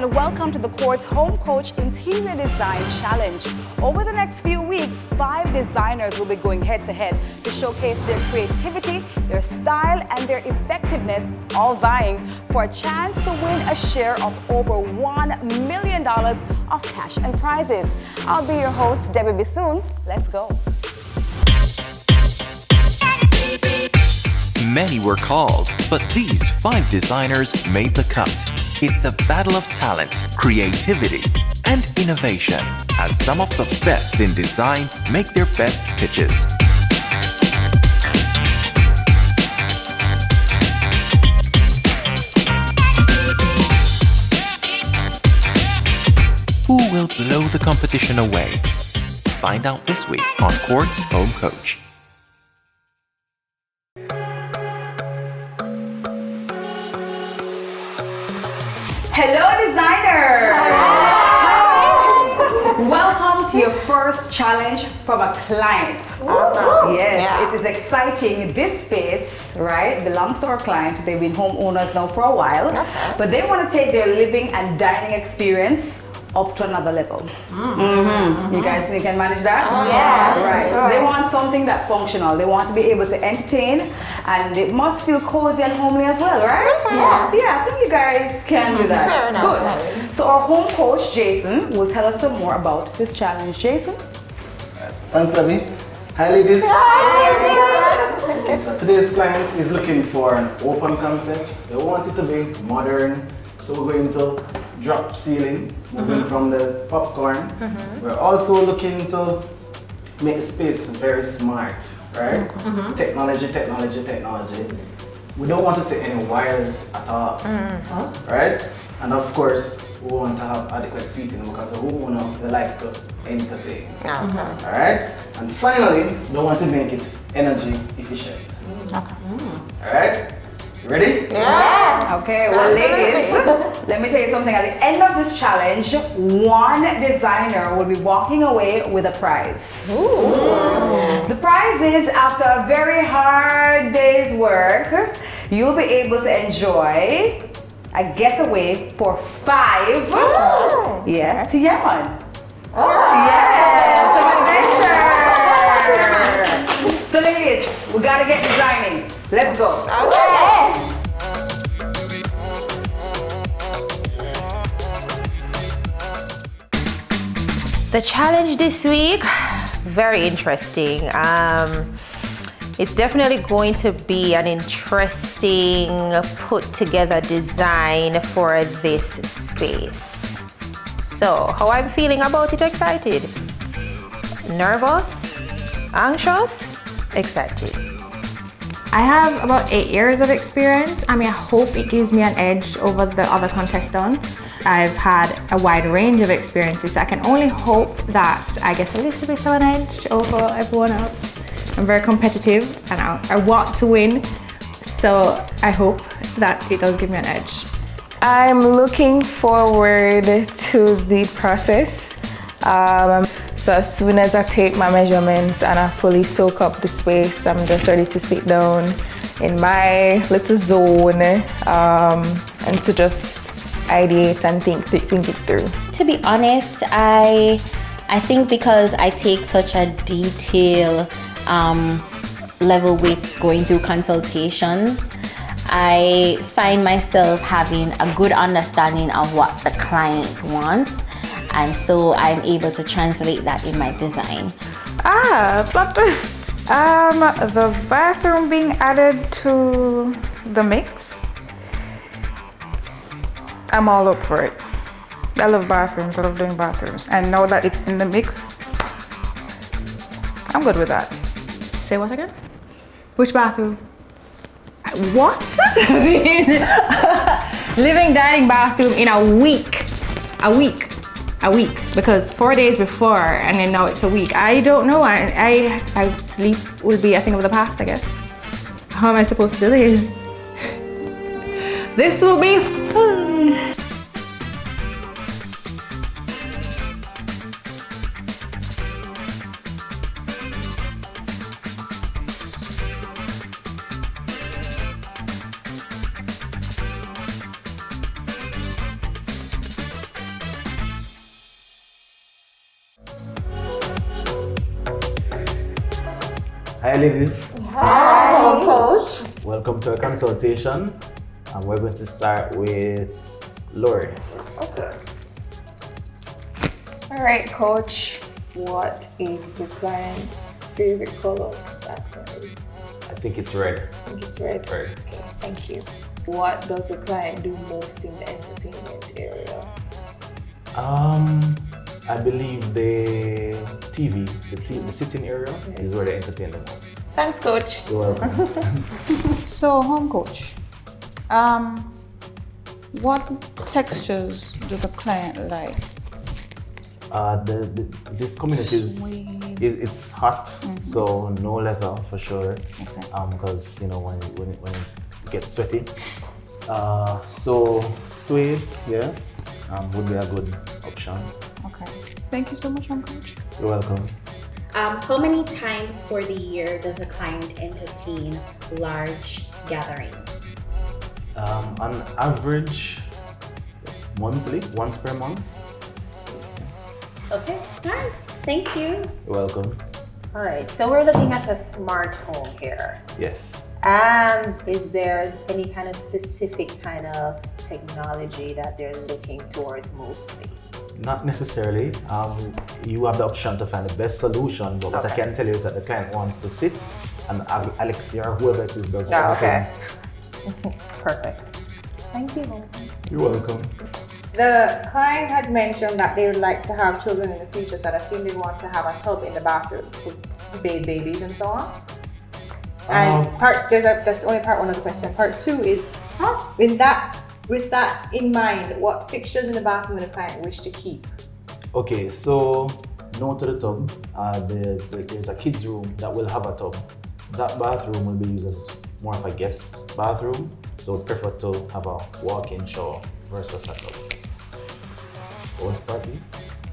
and welcome to the Court's Home Coach Interior Design Challenge. Over the next few weeks, 5 designers will be going head-to-head to showcase their creativity, their style, and their effectiveness, all vying for a chance to win a share of over $1 million of cash and prizes. I'll be your host, Debbie Bissoon. Let's go. Many were called, but these 5 designers made the cut. It's a battle of talent, creativity, and innovation as some of the best in design make their best pitches. Who will blow the competition away? Find out this week on Court's Home Coach. Hello, designers! Welcome to your first challenge from a client. Awesome. Yes, Yeah. it is exciting. This space, right, belongs to our client. They've been homeowners now for a while, but they want to take their living and dining experience up to another level. You guys think you can manage that? Yeah. Right. Sure. So they want something that's functional. They want to be able to entertain, and it must feel cozy and homely as well, right? Yeah, I think you guys can do that. Fair enough. Good. So our home coach, Jason, will tell us some more about this challenge. Jason? Thanks, Debbie. Hi, ladies. Hi. So today's client is looking for an open concept. They want it to be modern, so we're going to drop ceiling, moving from the popcorn. We're also looking to make the space very smart, right? Technology. We don't want to see any wires at all, right? And of course, we want to have adequate seating because the homeowner, they like to entertain. All right? And finally, they want to make it energy efficient. All right? You ready? Yeah. Okay, well, ladies, let me tell you something. At the end of this challenge, one designer will be walking away with a prize. The prize is, after a very hard day's work, you'll be able to enjoy a getaway for 5 yes, to Yemen. Yes, an adventure. So ladies, we gotta get designing. Let's go. Okay. The challenge this week, very interesting. It's definitely going to be an interesting put together design for this space. So, how I'm feeling about it? Excited, nervous, anxious, excited. I have about 8 years of experience. I hope it gives me an edge over the other contestants. I've had a wide range of experiences, so I can only hope that I get a little bit of an edge over everyone else. I'm very competitive and I want to win, so I hope that it does give me an edge. I'm looking forward to the process. So as soon as I take my measurements and I fully soak up the space, I'm just ready to sit down in my little zone and to just ideate and think it through. To be honest, I think because I take such a detail level with going through consultations, I find myself having a good understanding of what the client wants, and so I'm able to translate that in my design. Plot twist. The bathroom being added to the mix. I'm all up for it. I love bathrooms, I love doing bathrooms. And now that it's in the mix, I'm good with that. Say what again? Which bathroom? What? Living, dining, bathroom in a week. Because 4 days before and then now it's a week. I don't know. I sleep will be a thing of the past, I guess. How am I supposed to do this? This will be fun. Hi ladies, Hi, Coach. welcome to a consultation. And we're going to start with Lori. All right, Coach. What is the client's favorite color? Actually, I think it's red. I think it's red. Red. Okay, thank you. What does the client do most in the entertainment area? I believe the TV, the sitting area is where they entertain the most. Thanks, Coach. You're welcome. So, home coach, what textures do the client like? This community it's hot, so no leather for sure. Okay. Because you know when it gets sweaty. So suede, yeah, would be a good option. Okay. Thank you so much, home coach. You're welcome. How many times for the year does the client entertain large gatherings? On average, monthly, once per month. Okay, all right. Thank you. You're welcome. All right, so we're looking at a smart home here. Yes. Is there any kind of specific kind of technology that they're looking towards mostly? Not necessarily. You have the option to find the best solution, but what I can tell you is that the client wants to sit and Alexia or whoever it is does everything. Perfect. Thank you. You're welcome. The client had mentioned that they would like to have children in the future, so I assume they want to have a tub in the bathroom to bathe babies and so on. And that's only part one of the question. Part two is, with that in mind, what fixtures in the bathroom would the client wish to keep? Okay, so no to the tub. There's a kids' room that will have a tub. That bathroom will be used as more of a guest bathroom, so prefer to have a walk-in shower versus a tub. What was part B?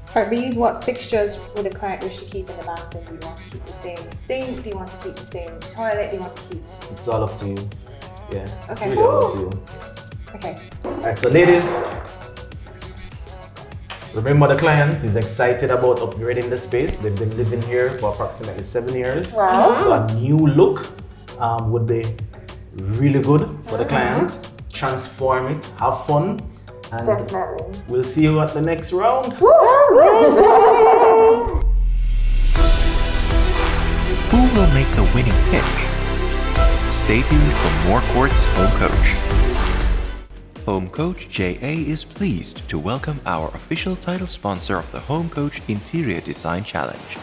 Part B is what fixtures would the client wish to keep in the bathroom? Do you want to keep the same sink? Do you want to keep the same toilet? Do you want to keep? It's all up to you. Yeah, it's Okay. really all up to you. Okay. Alright, so ladies, remember the client is excited about upgrading the space. They've been living here for approximately 7 years. Wow. So a new look would be really good for the client. Transform it, have fun, and Definitely. we'll see you at the next round. Who will make the winning pitch? Stay tuned for more Quartz Home Coach. Home Coach JA is pleased to welcome our official title sponsor of the Home Coach Interior Design Challenge.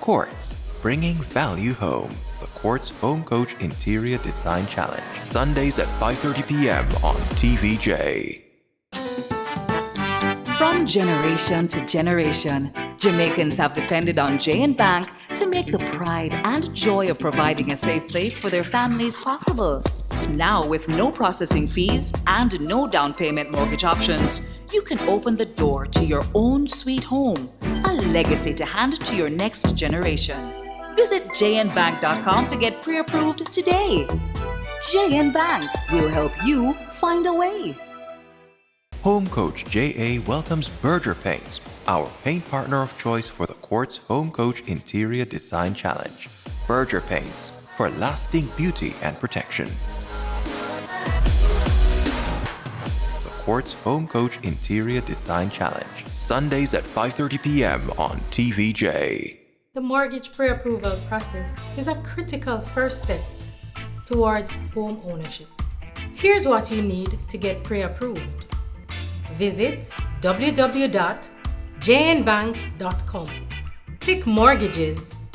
Quartz, bringing value home. The Quartz Home Coach Interior Design Challenge. Sundays at 5:30 p.m. on TVJ. From generation to generation, Jamaicans have depended on J&B Bank to make the pride and joy of providing a safe place for their families possible. Now, with no processing fees and no down payment mortgage options, you can open the door to your own sweet home, a legacy to hand to your next generation. Visit jnbank.com to get pre-approved today. J&B Bank will help you find a way. Home Coach JA welcomes Berger Paints, our paint partner of choice for the Quartz Home Coach Interior Design Challenge. Berger Paints, for lasting beauty and protection. The Quartz Home Coach Interior Design Challenge. Sundays at 5:30 p.m. on TVJ. The mortgage pre-approval process is a critical first step towards home ownership. Here's what you need to get pre-approved. Visit www.jnbank.com. Click Mortgages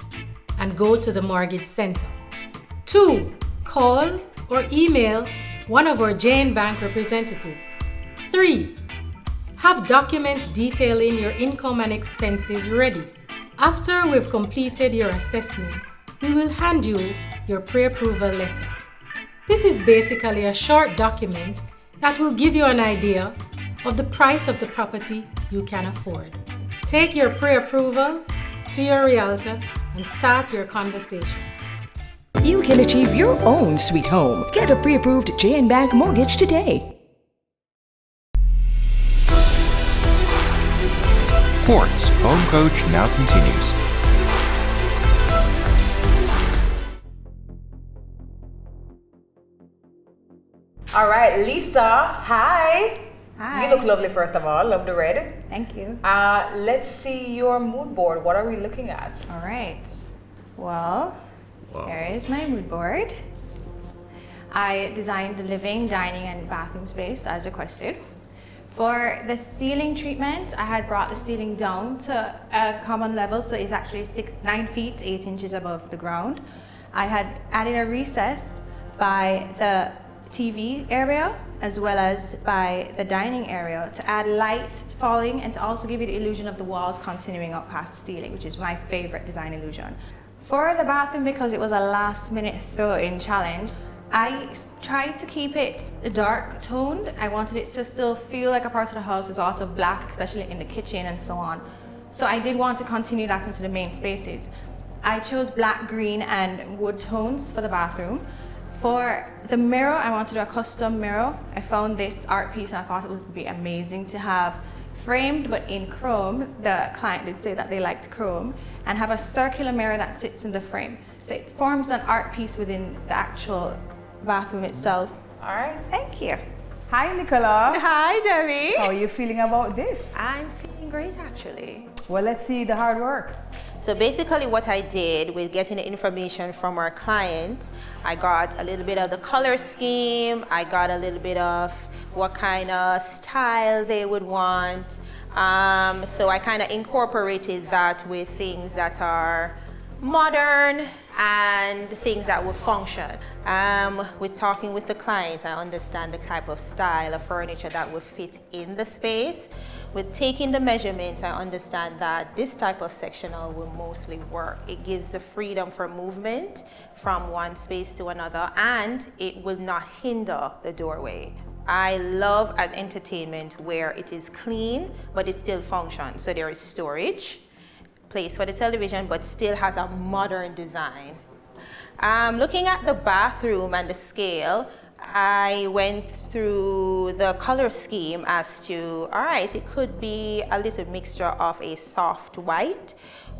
and go to the Mortgage Center. 2. Call or email one of our JN Bank representatives. 3. Have documents detailing your income and expenses ready. After we've completed your assessment, we will hand you your pre-approval letter. This is basically a short document that will give you an idea of the price of the property you can afford. Take your pre-approval to your realtor and start your conversation. You can achieve your own sweet home. Get a pre-approved J&B Bank mortgage today. Sports Home Coach now continues. All right, Lisa, hi. Hi. You look lovely, first of all. Love the red. Thank you. Let's see your mood board. What are we looking at? All right. Well, here is my mood board. I designed the living, dining, and bathroom space as requested. For the ceiling treatment, I had brought the ceiling down to a common level, so it's actually 9 feet, 8 inches above the ground. I had added a recess by the TV area as well as by the dining area to add light falling and to also give you the illusion of the walls continuing up past the ceiling, which is my favorite design illusion. For the bathroom, because it was a last-minute throw-in challenge, I tried to keep it dark toned. I wanted it to still feel like a part of the house is also black, especially in the kitchen and so on. So I did want to continue that into the main spaces. I chose black, green, and wood tones for the bathroom. For the mirror, I wanted a custom mirror. I found this art piece and I thought it would be amazing to have framed but in chrome. The client did say that they liked chrome, and have a circular mirror that sits in the frame. So it forms an art piece within the actual bathroom itself. All right. Thank you. Hi, Nicola. Hi, Debbie. How are you feeling about this? I'm feeling great, actually. Well, let's see the hard work. So basically what I did with getting the information from our client, I got a little bit of the color scheme, I got a little bit of what kind of style they would want. So I kind of incorporated that with things that are modern and things that would function. With talking with the client, I understand the type of style of furniture that would fit in the space. With taking the measurements, I understand that this type of sectional will mostly work. It gives the freedom for movement from one space to another, and it will not hinder the doorway. I love an entertainment where it is clean, but it still functions. So there is storage, place for the television, but still has a modern design. Looking at the bathroom and the scale, I went through the color scheme as to, all right, it could be a little mixture of a soft white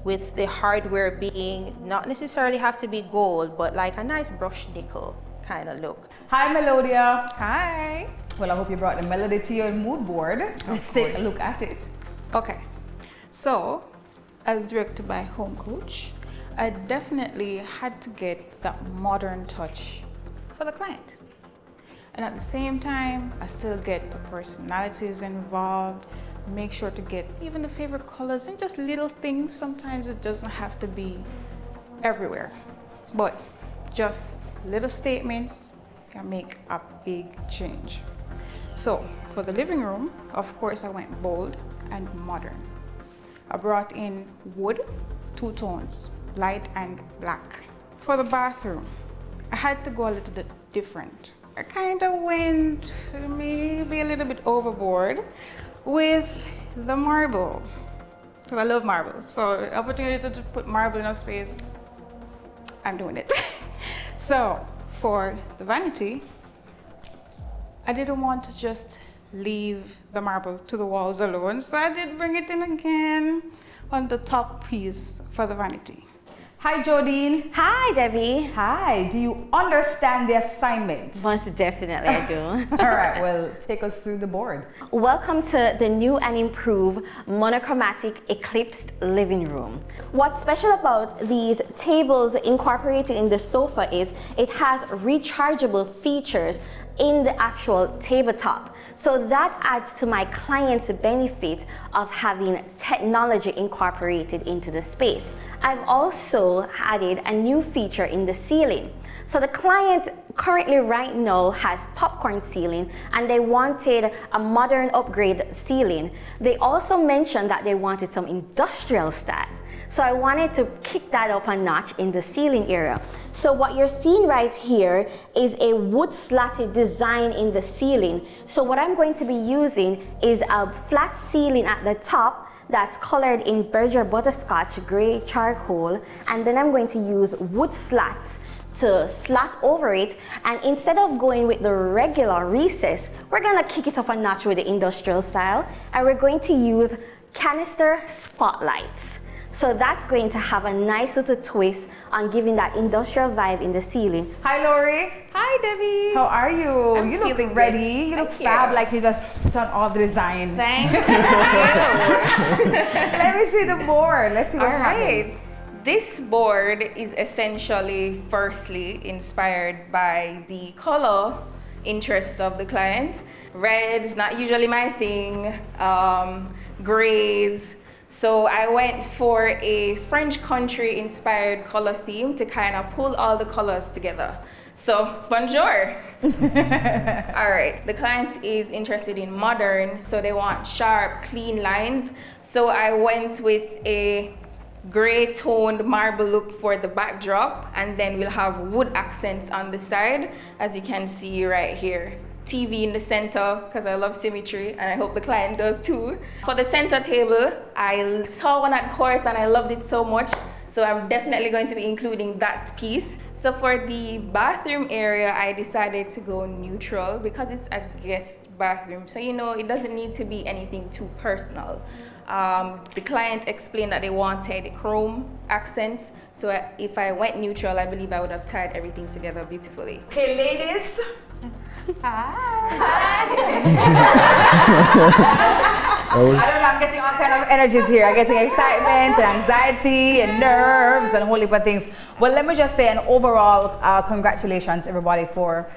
with the hardware being not necessarily have to be gold, but like a nice brushed nickel kind of look. Hi, Melodia. Hi. Well, I hope you brought the melody to your mood board. Let's take a look at it. Okay, so as directed by Home Coach, I definitely had to get that modern touch for the client. And at the same time, I still get the personalities involved, make sure to get even the favorite colors and just little things. Sometimes it doesn't have to be everywhere, but just little statements can make a big change. So for the living room, of course, I went bold and modern. I brought in wood, 2 tones, light and black. For the bathroom, I had to go a little bit different. I kind of went maybe a little bit overboard with the marble, because I love marble. So opportunity to put marble in a space, I'm doing it. So for the vanity, I didn't want to just leave the marble to the walls alone, so I did bring it in again on the top piece for the vanity. Hi, Jodine. Hi, Debbie. Hi. Do you understand the assignment? Most definitely I do. All right, well, take us through the board. Welcome to the new and improved monochromatic eclipsed living room. What's special about these tables incorporated in the sofa is it has rechargeable features in the actual tabletop. So that adds to my client's benefit of having technology incorporated into the space. I've also added a new feature in the ceiling. So the client currently right now has popcorn ceiling and they wanted a modern upgrade ceiling. They also mentioned that they wanted some industrial style. So I wanted to kick that up a notch in the ceiling area. So what you're seeing right here is a wood slatted design in the ceiling. So what I'm going to be using is a flat ceiling at the top that's colored in Berger Butterscotch Gray Charcoal, and then I'm going to use wood slats to slat over it, and instead of going with the regular recess, we're gonna kick it up a notch with the industrial style, and we're going to use canister spotlights. So that's going to have a nice little twist on giving that industrial vibe in the ceiling. Hi, Lori. Hi, Debbie. How are you? I'm You look feeling ready. good. You look Thank fab, you. like you just done all the design. Thank you. Let me see the board. Let's see what's happening. This board is essentially, firstly, inspired by the color interest of the client. Red is not usually my thing. Grays. So I went for a French country inspired color theme to kind of pull all the colors together. So, bonjour. All right, the client is interested in modern, so they want sharp, clean lines. So I went with a gray toned marble look for the backdrop, and then we'll have wood accents on the side, as you can see right here. TV in the center, because I love symmetry, and I hope the client does too. For the center table, I saw one at Course and I loved it so much, so I'm definitely going to be including that piece. So for the bathroom area, I decided to go neutral because it's a guest bathroom. So, you know, it doesn't need to be anything too personal. The client explained that they wanted chrome accents, so if I went neutral, I believe I would have tied everything together beautifully. Okay, ladies. Hi. I don't know, I'm getting all kind of energies here. I'm getting excitement and anxiety and nerves and a whole heap of things. Well, let me just say an overall congratulations everybody for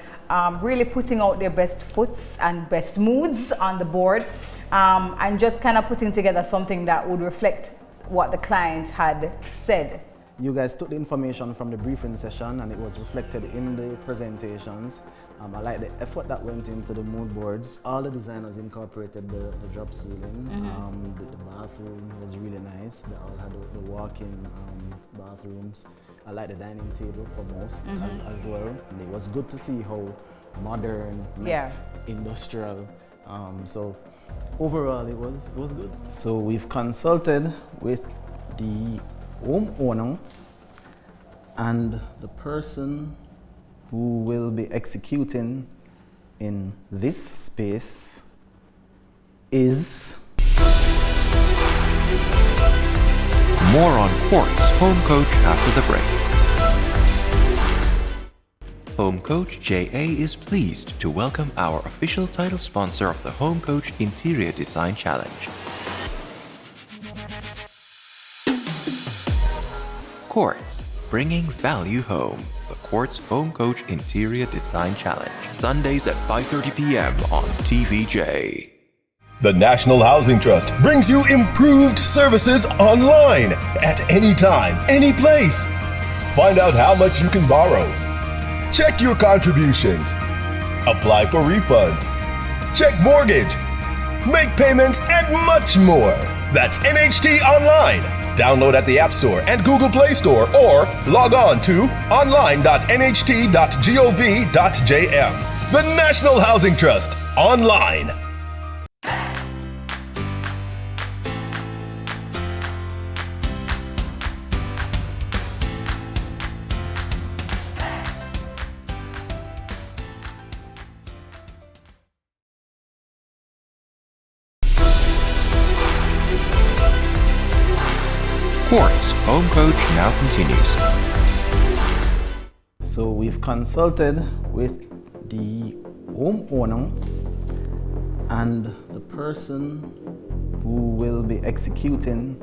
really putting out their best foots and best moods on the board, and just kind of putting together something that would reflect what the client had said. You guys took the information from the briefing session and it was reflected in the presentations. I like the effort that went into the mood boards. All the designers incorporated the drop ceiling. The bathroom was really nice. They all had the walk-in bathrooms. I like the dining table for most as well. And it was good to see how modern met industrial. So overall, it was good. So we've consulted with the homeowner, and the person who will be executing in this space is... More on Quartz Home Coach after the break. Home Coach JA is pleased to welcome our official title sponsor of the Home Coach Interior Design Challenge. Quartz, bringing value home. The Quartz Home Coach Interior Design Challenge. Sundays at 5:30 p.m. on TVJ. The National Housing Trust brings you improved services online at any time, any place. Find out how much you can borrow. Check your contributions. Apply for refunds. Check mortgage. Make payments and much more. That's NHT Online. Download at the App Store and Google Play Store or log on to online.nht.gov.jm. The National Housing Trust, online. Quartz Home Coach now continues. So we've consulted with the homeowner, and the person who will be executing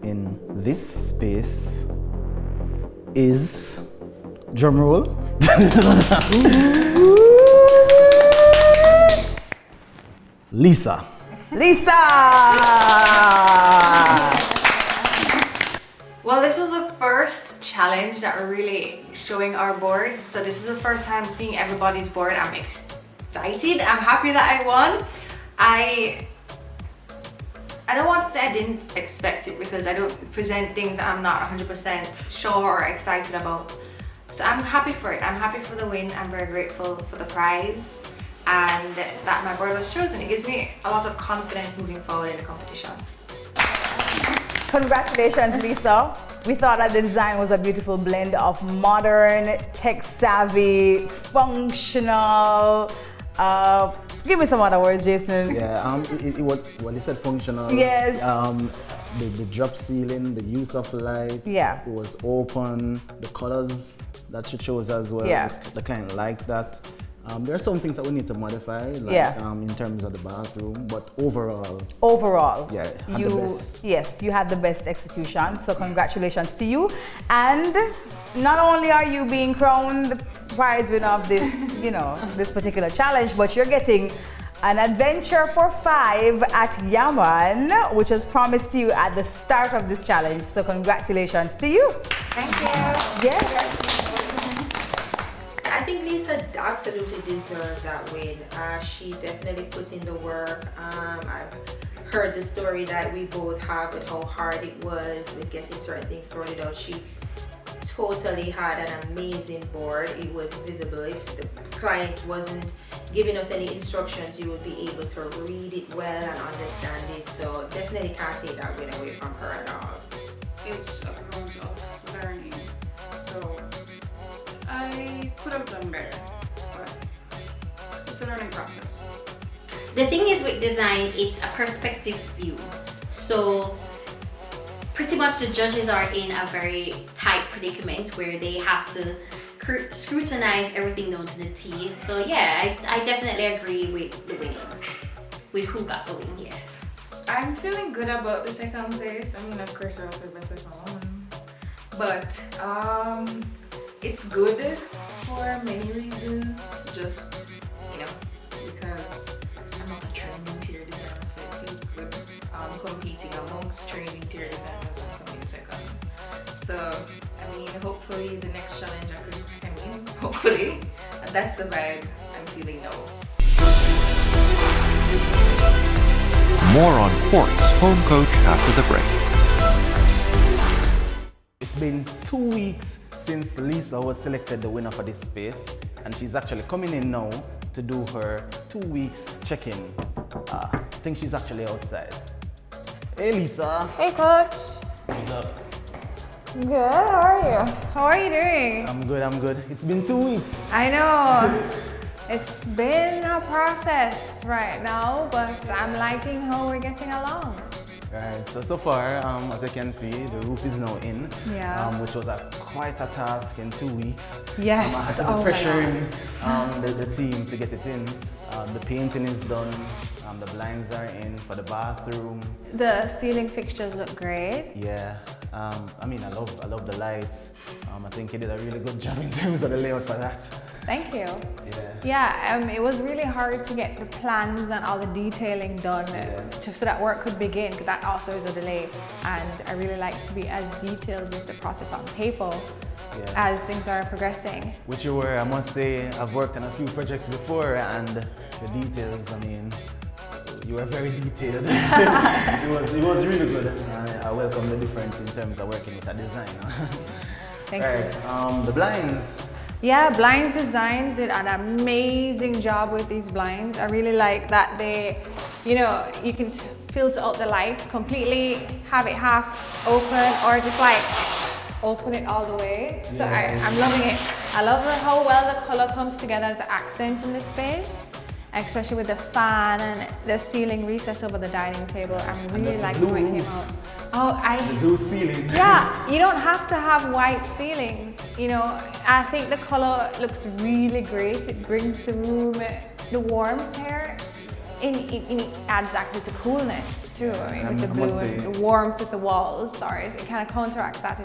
in this space is... drumroll. Lisa. Well, this was the first challenge that we're really showing our boards. So this is the first time seeing everybody's board. I'm excited. I'm happy that I won. I don't want to say I didn't expect it because I don't present things that I'm not 100% sure or excited about. So I'm happy for it. I'm happy for the win. I'm very grateful for the prize and that my board was chosen. It gives me a lot of confidence moving forward in the competition. Congratulations, Lisa. We thought that the design was a beautiful blend of modern, tech-savvy, functional, Give me some other words, Jason. Yeah, it was, well, you said functional. Yes. The drop ceiling, the use of light. Yeah. It was open, the colors that she chose as well. Yeah. The client liked that. There are some things that we need to modify, like in terms of the bathroom, but overall. Yeah, had the best. Yes, you had the best execution. So congratulations to you. And not only are you being crowned the prize winner of this, this particular challenge, but you're getting an adventure for 5 at Yaman, which was promised to you at the start of this challenge. So congratulations to you. Thank you. Yes. I think Lisa absolutely deserved that win. She definitely put in the work. I've heard the story that we both have with how hard it was with getting certain things sorted out. She totally had an amazing board. It was visible. If the client wasn't giving us any instructions, you would be able to read it well and understand it. So definitely can't take that win away from her at all. It's a process of learning. So I could have done better, but it's a learning process. The thing is with design, it's a perspective view. So pretty much the judges are in a very tight predicament where they have to scrutinize everything down to the T. So yeah, I definitely agree with the winning, with who got the win, yes. I'm feeling good about the second place. I mean, of course, I'll feel better for one. But it's good for many reasons. Just, because I'm not a trained interior designer, so it feels good competing amongst trained interior designers and coming second. So, I mean, hopefully the next challenge I win. Hopefully. And that's the vibe I'm feeling now. More on Quartz Home Coach after the break. It's been 2 weeks since Lisa was selected the winner for this space, and she's actually coming in now to do her 2 weeks check-in. I think she's actually outside. Hey Lisa. Hey Coach. What's up? Good, how are you? How are you doing? I'm good. It's been 2 weeks. I know. It's been a process right now, but I'm liking how we're getting along. Right, so far, as you can see, the roof is now in, which was quite a task in 2 weeks. Yes. I had to be pressuring the team to get it in. The painting is done, the blinds are in for the bathroom. The ceiling fixtures look great. Yeah, I mean, I love the lights. I think you did a really good job in terms of the layout for that. Thank you. Yeah. It was really hard to get the plans and all the detailing done so that work could begin, because that also is a delay. And I really like to be as detailed with the process on paper as things are progressing. Which you were, I must say. I've worked on a few projects before, and the details, I mean, you were very detailed. it was really good. I welcome the difference in terms of working with a designer. Thank you. The blinds. Yeah, Blinds Designs did an amazing job with these blinds. I really like that they, you can filter out the light completely, have it half open, or just like open it all the way. So I'm loving it. I love how well the color comes together as the accent in this space, especially with the fan and the ceiling recess over the dining table. I'm really liking how it came out. The blue ceiling. Yeah, you don't have to have white ceilings. I think the color looks really great. It brings the room, the warmth here, and it adds actually to coolness too. With the blue and the warmth with the walls, it kind of counteracts that.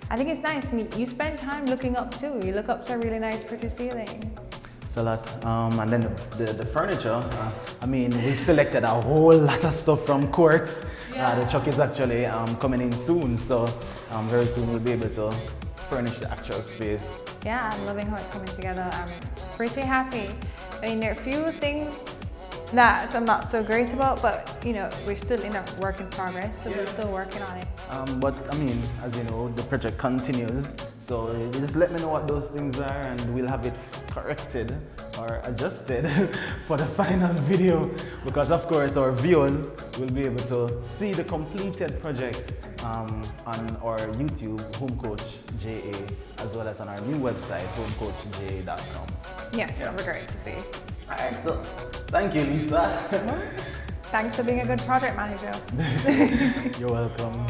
I think it's nice, and you spend time looking up too. You look up to a really nice, pretty ceiling. It's a lot. And then the furniture, I mean, we've selected a whole lot of stuff from Quartz. The truck is actually coming in soon, so very soon we'll be able to furnish the actual space. Yeah, I'm loving how it's coming together. I'm pretty happy. I mean, there are a few things that I'm not so great about, but we're still in a work in progress, so we're still working on it. But I mean, as you know, the project continues, so you just let me know what those things are, and we'll have it corrected or adjusted for the final video, because of course our viewers will be able to see the completed project on our YouTube, Home Coach JA, as well as on our new website, homecoachja.com. Yes, that would be great to see. Alright, so Thank you, Lisa. Thanks for being a good project manager. You're welcome.